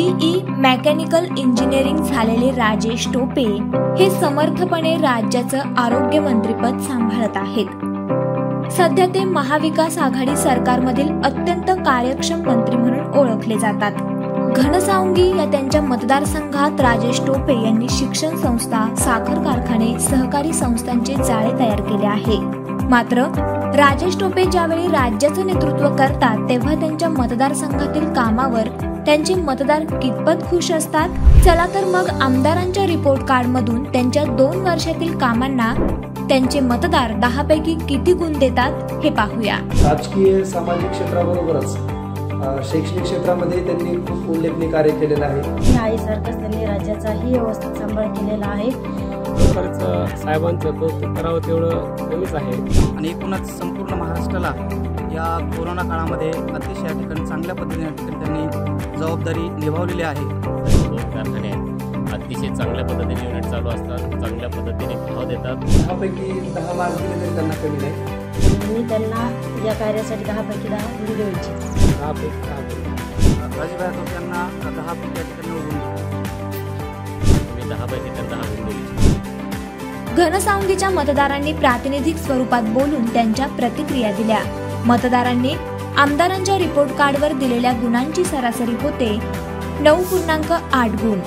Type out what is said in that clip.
BE mechanical engineering झालेले राजेश टोपे हे समर्थपणे राज्याचं आरोग्य मंत्रीपद सांभाळत आहेत। सध्या ते महाविकास आघाडी सरकारमधील अत्यंत कार्यक्षम मंत्री म्हणून ओळखले जातात। घनसावंगी या त्यांच्या मतदारसंघात राजेश टोपे यांनी शिक्षण संस्था, साखर कारखाने, सहकारी संस्थांचे जाळे तयार केले आहे। मात्र राजेश टोपे ज्यावेळी राज्याचं नेतृत्व करतात तेव्हा त्यांच्या मतदारसंघातील कामावर त्यांचे मतदार कितपत खुश असतात? चला तर मग आमदारांच्या रिपोर्ट कार्ड मधून त्यांच्या 2 वर्षातील कामांना त्यांचे मतदार 10 पैकी किती गुण देतात हे पाहूया। राजकीय सामाजिक क्षेत्राबरोबरच शैक्षणिक क्षेत्रामध्ये त्यांनी खूप उल्लेखनीय कार्य केलेलं आहे। आईसारखंच त्यांनी राज्याचाही व्यवस्थित सांभाळ केलेला आहे। साहेबांचं कौतुक करावं तेवढं कमीच आहे आणि एकूणच संपूर्ण महाराष्ट्राला या कोरोना काळामध्ये अतिशय या ठिकाणी चांगल्या पद्धतीने त्यांनी जबाबदारी निभावलेली आहे। कारखाने अतिशय चांगल्या पद्धतीने युनिट चालू असतात, चांगल्या पद्धतीने भाव देतात। 10 पैकी 10 मार्क दिले तरी त्यांना कमी नाही। मी त्यांना या कार्यासाठी 10 पैकी 10 गुण द्यायचे। 10 पैकी 10 राजेश टोपे यांना 10 पैकी या ठिकाणी गुण मी 10 पैकी 10 गुण द्यायचे। घनसावंगीच्या मतदारांनी प्रातिनिधिक स्वरूपात बोलून त्यांच्या प्रतिक्रिया दिल्या। मतदारांनी आमदारांच्या रिपोर्ट कार्डवर दिलेल्या गुणांची सरासरी होते 9.8 गुण।